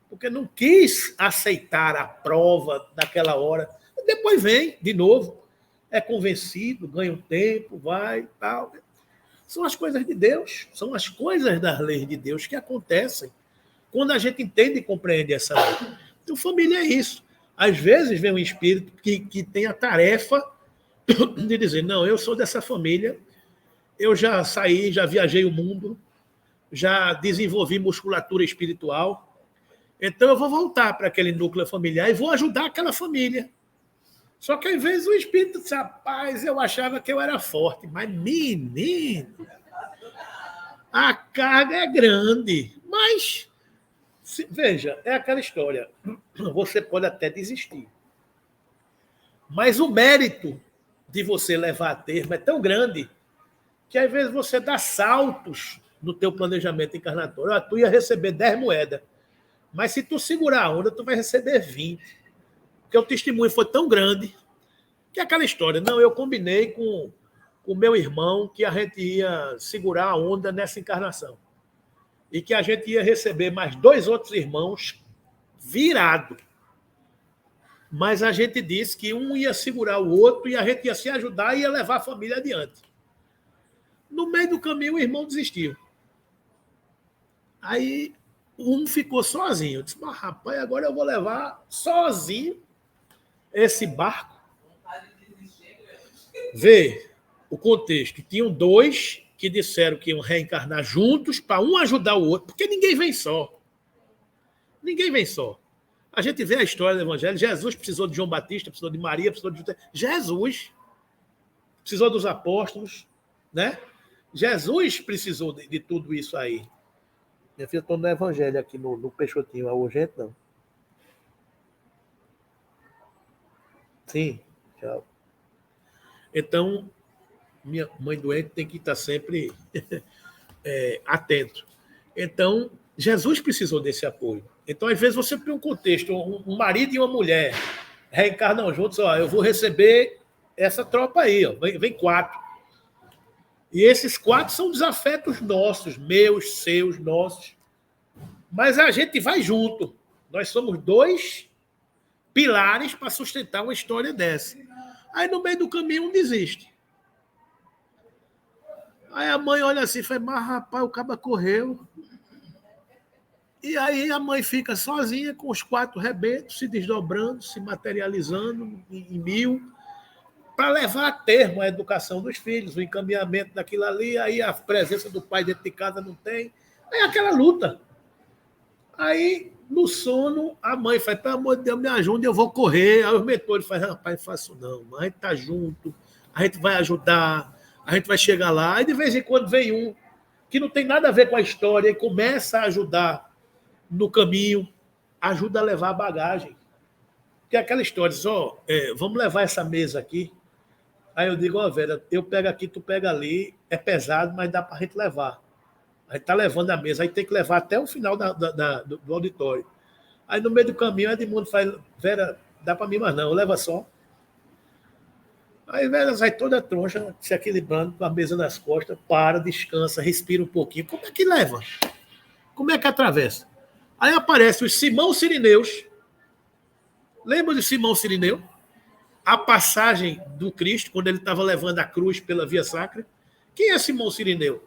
Speaker 1: porque não quis aceitar a prova naquela hora. Depois vem, de novo, é convencido, ganha um tempo, vai, tal. São as coisas de Deus, são as coisas das leis de Deus que acontecem quando a gente entende e compreende essa lei. Então, família é isso. Às vezes vem um espírito que tem a tarefa de dizer, não, eu sou dessa família, eu já saí, já viajei o mundo, já desenvolvi musculatura espiritual, Então eu vou voltar para aquele núcleo familiar e vou ajudar aquela família. Só que às vezes o espírito disse, rapaz, eu achava que eu era forte, mas menino, a carga é grande. Mas, veja, é aquela história. Você pode até desistir. Mas o mérito de você levar a termo é tão grande que às vezes você dá saltos no teu planejamento encarnatório. Tu ia receber 10 moedas, mas se tu segurar a onda, tu vai receber 20. Porque o testemunho foi tão grande que é aquela história. Não, eu combinei com o meu irmão que a gente ia segurar a onda nessa encarnação. E que a gente ia receber mais 2 outros irmãos virados. Mas a gente disse que um ia segurar o outro e a gente ia se ajudar e ia levar a família adiante. No meio do caminho, o irmão desistiu. Aí um ficou sozinho. Eu disse, mas rapaz, agora eu vou levar sozinho esse barco. Vê o contexto. Tinham 2 que disseram que iam reencarnar juntos para um ajudar o outro, porque ninguém vem só. Ninguém vem só. A gente vê a história do Evangelho. Jesus precisou de João Batista, precisou de Maria, precisou de Jesus. Precisou dos apóstolos, né? Jesus precisou de tudo isso aí. Minha filha, estou no Evangelho aqui no Peixotinho. É urgente, não? Sim, tchau. Então, minha mãe doente tem que estar sempre atento. Então, Jesus precisou desse apoio. Então, às vezes, você tem um contexto, um marido e uma mulher reencarnam juntos, ó, eu vou receber essa tropa aí, ó, vem 4. E esses 4 são desafetos nossos, meus, seus, nossos. Mas a gente vai junto. Nós somos 2 pilares para sustentar uma história dessa. Aí, no meio do caminho, um desiste. Aí a mãe olha assim e fala, mas rapaz, o caba correu. E aí a mãe fica sozinha com os 4 rebentos, se desdobrando, se materializando em 1000, para levar a termo a educação dos filhos, o encaminhamento daquilo ali, aí a presença do pai dentro de casa não tem. Aí aquela luta. Aí, no sono, a mãe fala, pelo amor de Deus, me ajude, eu vou correr. Aí os mentores falam, rapaz, não faço não, mas a gente tá junto, a gente vai ajudar, a gente vai chegar lá. Aí, de vez em quando, vem um que não tem nada a ver com a história e começa a ajudar no caminho, ajuda a levar a bagagem. Porque é aquela história, só, vamos levar essa mesa aqui. Aí eu digo, ó, Vera, eu pego aqui, tu pega ali, é pesado, mas dá para a gente levar. A gente está levando a mesa, aí tem que levar até o final do auditório. Aí no meio do caminho, Edmundo faz, Vera, dá para mim, mas não, leva só. Aí Vera sai toda troncha, se equilibrando com a mesa nas costas, para, descansa, respira um pouquinho. Como é que leva? Como é que atravessa? Aí aparece os Simão Sirineus. Lembra de Simão Sirineu? A passagem do Cristo, quando ele estava levando a cruz pela via sacra. Quem é Simão Sirineu?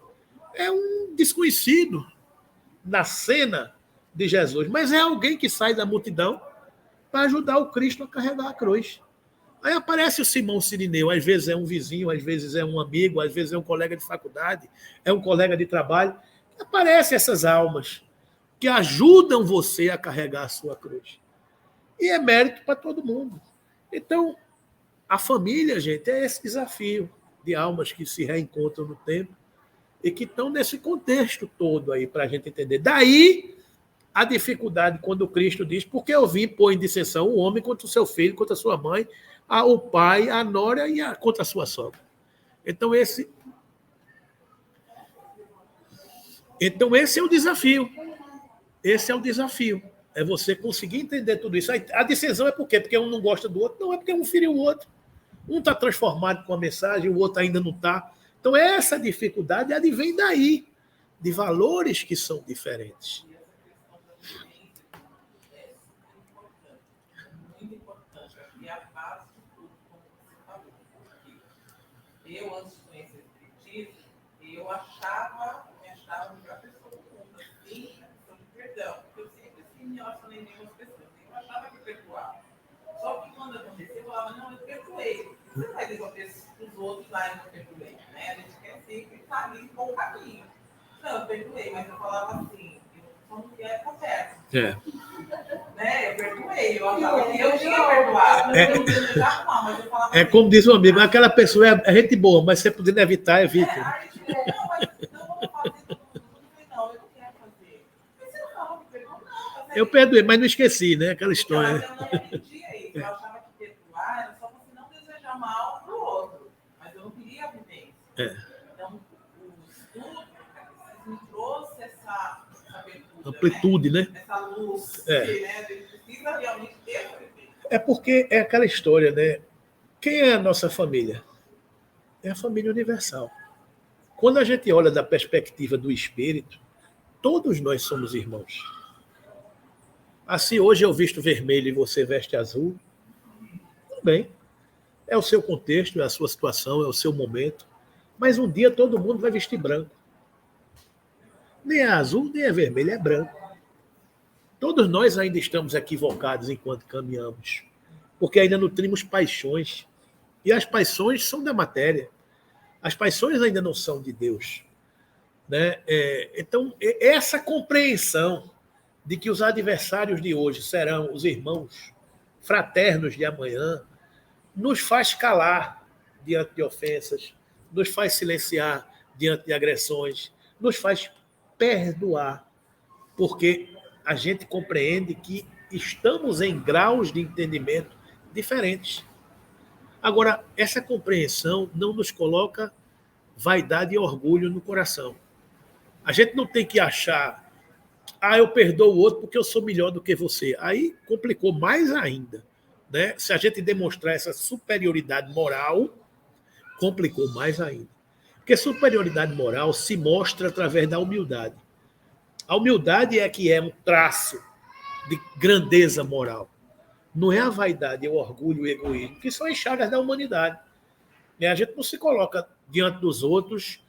Speaker 1: É um desconhecido na cena de Jesus, mas é alguém que sai da multidão para ajudar o Cristo a carregar a cruz. Aí aparece o Simão Sirineu, às vezes é um vizinho, às vezes é um amigo, às vezes é um colega de faculdade, é um colega de trabalho. Aparecem essas almas que ajudam você a carregar a sua cruz. E é mérito para todo mundo. Então, a família, gente, é esse desafio de almas que se reencontram no tempo e que estão nesse contexto todo aí para a gente entender. Daí a dificuldade quando Cristo diz, porque eu vim pôr em dissensão o homem contra o seu filho, contra a sua mãe, o pai, a nora e contra a sua sogra. Então esse é o desafio. Esse é o desafio. É você conseguir entender tudo isso. A dissensão é por quê? Porque um não gosta do outro? Não, é porque um feriu o outro. Um está transformado com a mensagem, o outro ainda não está. Então, essa dificuldade advém daí, de valores que são diferentes.
Speaker 3: Muito importante. E a base de tudo, como você falou. Eu, antes de conhecer o Espiritismo, eu me achava melhor pessoa do mundo. Assim, a questão de perdão. Porque eu sempre me relacionei bem com as pessoas. Eu achava que perdoava. Só que quando aconteceu, eu falava, não, eu perdoei. Você vai devolver os outros lá e não perdoei, né? A gente quer sempre estar ali com o caminho. Não, eu perdoei, mas eu falava assim, eu só não quero ficar perto. perdoei. Eu achava que eu tinha perdoado. Eu não desejava mal, mas eu falava
Speaker 1: É como diz um amigo, aquela pessoa é gente boa, mas se você puder evitar, evite.
Speaker 3: aí, não, mas não vamos fazer tudo. Eu falei, não, eu não quero fazer. Mas você não falou que perdoou? Não, mas
Speaker 1: Eu perdoei, mas não esqueci, né? Aquela história.
Speaker 3: Mas eu não entendia isso. Eu achava que perdoar era só você não desejar mal pro outro. Mas eu não queria a vivência.
Speaker 1: É.
Speaker 3: Então, o estudo me trouxe essa abertura,
Speaker 1: Amplitude, né?
Speaker 3: essa luz.
Speaker 1: É.
Speaker 3: Que, né, a gente precisa realmente ter essa vivência.
Speaker 1: É porque é aquela história, né? Quem é a nossa família? É a família universal. Quando a gente olha da perspectiva do espírito, todos nós somos irmãos. Assim, hoje eu visto vermelho e você veste azul, tudo bem. É o seu contexto, é a sua situação, é o seu momento. Mas um dia todo mundo vai vestir branco. Nem é azul, nem é vermelho, é branco. Todos nós ainda estamos equivocados enquanto caminhamos, porque ainda nutrimos paixões. E as paixões são da matéria. As paixões ainda não são de Deus. Né? Então, essa compreensão de que os adversários de hoje serão os irmãos fraternos de amanhã, nos faz calar diante de ofensas, nos faz silenciar diante de agressões, nos faz perdoar, porque a gente compreende que estamos em graus de entendimento diferentes. Agora, essa compreensão não nos coloca vaidade e orgulho no coração. A gente não tem que achar, eu perdoo o outro porque eu sou melhor do que você. Aí complicou mais ainda. Né? Se a gente demonstrar essa superioridade moral, complicou mais ainda. Porque superioridade moral se mostra através da humildade. A humildade é que é um traço de grandeza moral. Não é a vaidade, é o orgulho e o egoísmo, que são as chagas da humanidade. A gente não se coloca diante dos outros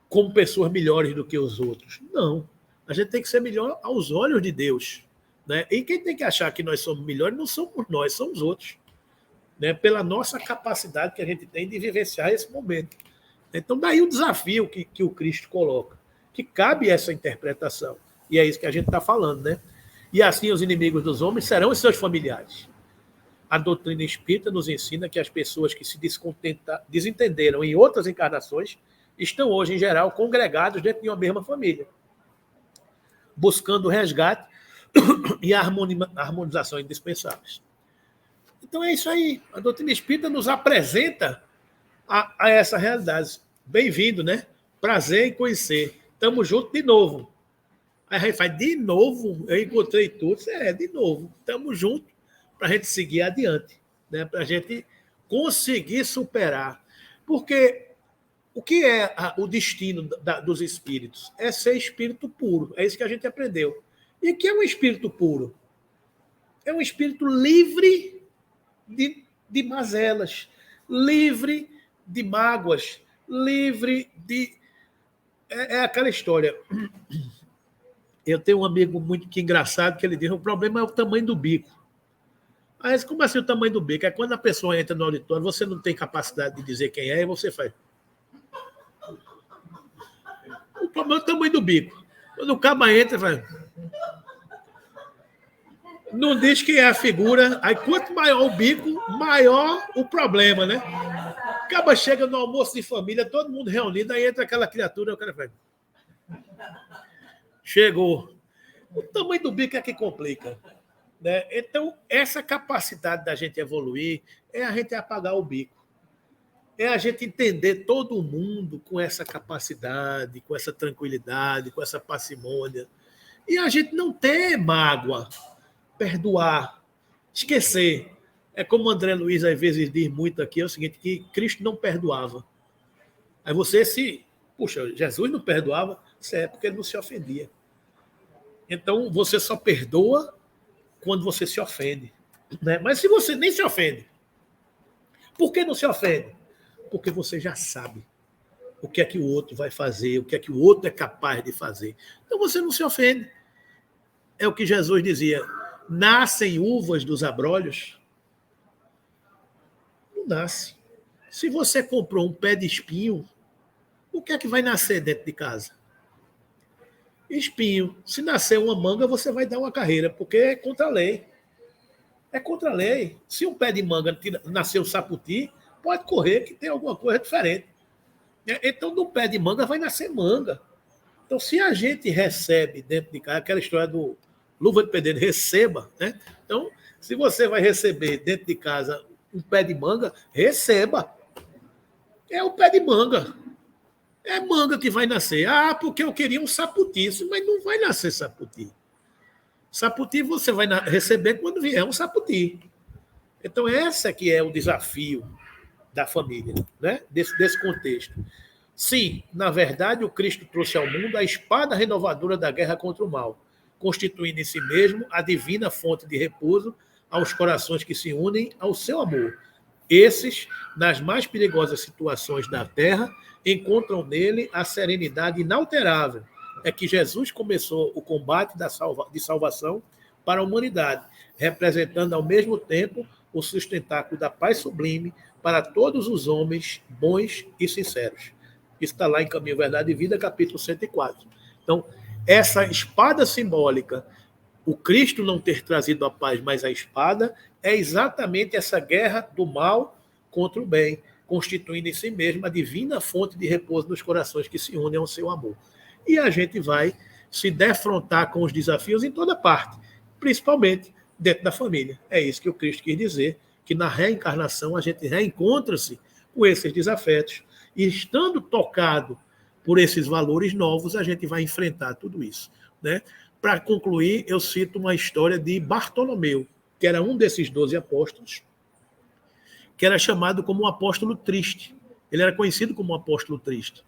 Speaker 1: como pessoas melhores do que os outros. Não. A gente tem que ser melhor aos olhos de Deus. Né? E quem tem que achar que nós somos melhores não somos nós, são os outros. Né? Pela nossa capacidade que a gente tem de vivenciar esse momento. Então, daí o desafio que o Cristo coloca, que cabe essa interpretação. E é isso que a gente está falando. Né? E assim os inimigos dos homens serão os seus familiares. A doutrina espírita nos ensina que as pessoas que se desentenderam em outras encarnações estão hoje, em geral, congregados dentro de uma mesma família, buscando resgate e harmonização indispensáveis. Então é isso aí. A doutrina espírita nos apresenta a essa realidade. Bem-vindo, né? Prazer em conhecer. Estamos juntos de novo. Aí a gente faz, de novo? Eu encontrei tudo. De novo. Estamos juntos para a gente seguir adiante. Né? Para a gente conseguir superar. Porque o que é o destino dos espíritos? É ser espírito puro. É isso que a gente aprendeu. E o que é um espírito puro? É um espírito livre de mazelas, livre de mágoas, livre de... É aquela história. Eu tenho um amigo muito engraçado que ele diz: o problema é o tamanho do bico. Mas como assim o tamanho do bico? É quando a pessoa entra no auditório, você não tem capacidade de dizer quem é, e você faz... O problema é o tamanho do bico. Quando o caba entra, faz... Não diz que é a figura. Aí, quanto maior o bico, maior o problema, né? Acaba chega no almoço de família, todo mundo reunido, aí entra aquela criatura, o cara faz... Chegou. O tamanho do bico é que complica. Né? Então, essa capacidade da gente evoluir é a gente apagar o bico. É a gente entender todo mundo com essa capacidade, com essa tranquilidade, com essa parcimônia. E a gente não ter mágoa, perdoar, esquecer. É como o André Luiz às vezes diz muito aqui, é o seguinte, que Cristo não perdoava. Aí você puxa, Jesus não perdoava, isso é porque ele não se ofendia. Então, você só perdoa quando você se ofende. Né? Mas se você nem se ofende, por que não se ofende? Porque você já sabe o que é que o outro vai fazer, o que é que o outro é capaz de fazer. Então você não se ofende. É o que Jesus dizia: nascem uvas dos abrolhos? Não nasce. Se você comprou um pé de espinho, o que é que vai nascer dentro de casa? Espinho. Se nascer uma manga, você vai dar uma carreira, porque é contra a lei. É contra a lei. Se um pé de manga nasceu saputi, pode correr que tem alguma coisa diferente. Então, do pé de manga vai nascer manga. Então, se a gente recebe dentro de casa, aquela história do luva de pedreiro, receba, né? Então, se você vai receber dentro de casa um pé de manga, receba. É o pé de manga. É manga que vai nascer. Ah, porque eu queria um saputi. Mas não vai nascer saputi. Saputi você vai receber quando vier um saputi. Então, esse que é o desafio da família, né? Desse contexto. Sim, na verdade, o Cristo trouxe ao mundo a espada renovadora da guerra contra o mal, constituindo em si mesmo a divina fonte de repouso aos corações que se unem ao seu amor. Esses, nas mais perigosas situações da terra, encontram nele a serenidade inalterável. É que Jesus começou o combate de salvação para a humanidade, representando ao mesmo tempo o sustentáculo da paz sublime para todos os homens bons e sinceros. Isso está lá em Caminho, Verdade e Vida, capítulo 104. Então, essa espada simbólica, o Cristo não ter trazido a paz, mas a espada, é exatamente essa guerra do mal contra o bem, constituindo em si mesma a divina fonte de repouso nos corações que se unem ao seu amor. E a gente vai se defrontar com os desafios em toda parte, principalmente dentro da família. É isso que o Cristo quis dizer, que na reencarnação a gente reencontra-se com esses desafetos. E estando tocado por esses valores novos, a gente vai enfrentar tudo isso, né? Para concluir, eu cito uma história de Bartolomeu, que era um desses 12 apóstolos, que era chamado como um apóstolo triste. Ele era conhecido como um apóstolo triste.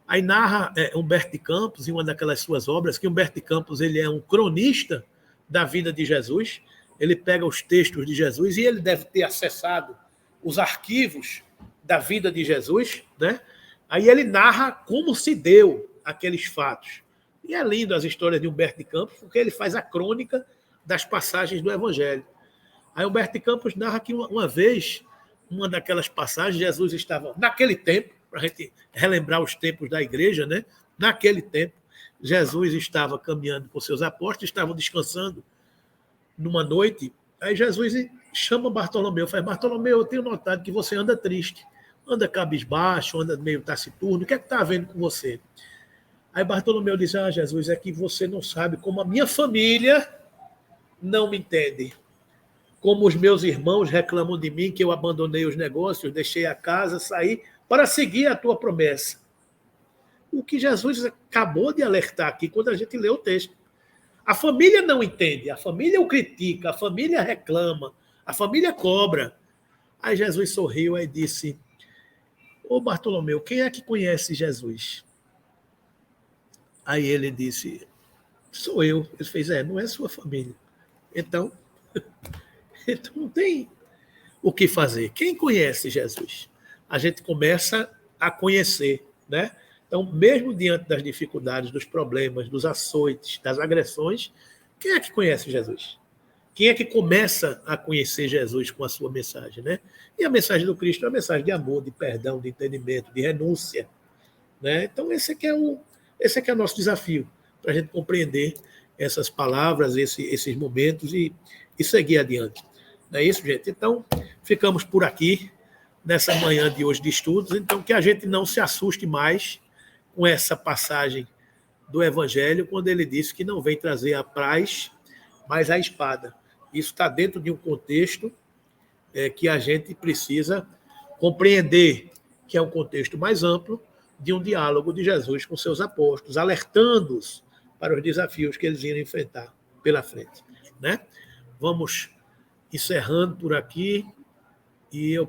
Speaker 1: Aí narra Humberto de Campos, em uma daquelas suas obras, que Humberto de Campos ele é um cronista da vida de Jesus. Ele pega os textos de Jesus e ele deve ter acessado os arquivos da vida de Jesus, né? Aí ele narra como se deu aqueles fatos. E é lindo as histórias de Humberto de Campos, porque ele faz a crônica das passagens do Evangelho. Aí Humberto de Campos narra que uma vez, uma daquelas passagens, Jesus estava, naquele tempo, para a gente relembrar os tempos da igreja, né? Naquele tempo, Jesus estava caminhando com seus apóstolos, estavam descansando numa noite. Aí Jesus chama Bartolomeu, fala: Bartolomeu, eu tenho notado que você anda triste, anda cabisbaixo, anda meio taciturno, o que é que está havendo com você? Aí Bartolomeu diz: ah, Jesus, é que você não sabe como a minha família não me entende, como os meus irmãos reclamam de mim, que eu abandonei os negócios, deixei a casa, saí para seguir a tua promessa. O que Jesus acabou de alertar aqui quando a gente lê o texto. A família não entende, a família o critica, a família reclama, a família cobra. Aí Jesus sorriu e disse: ô Bartolomeu, quem é que conhece Jesus? Aí ele disse: sou eu. Ele fez: não é sua família. Então não tem o que fazer. Quem conhece Jesus? A gente começa a conhecer, né? Então, mesmo diante das dificuldades, dos problemas, dos açoites, das agressões, quem é que conhece Jesus? Quem é que começa a conhecer Jesus com a sua mensagem, né? E a mensagem do Cristo é uma mensagem de amor, de perdão, de entendimento, de renúncia, né? Então, esse aqui é o nosso desafio, para a gente compreender essas palavras, esses momentos e seguir adiante. Não é isso, gente? Então, ficamos por aqui, nessa manhã de hoje de estudos. Então, que a gente não se assuste mais com essa passagem do Evangelho, quando ele disse que não vem trazer a paz, mas a espada. Isso está dentro de um contexto que a gente precisa compreender, que é um contexto mais amplo de um diálogo de Jesus com seus apóstolos, alertando-os para os desafios que eles iam enfrentar pela frente, né? Vamos encerrando por aqui e eu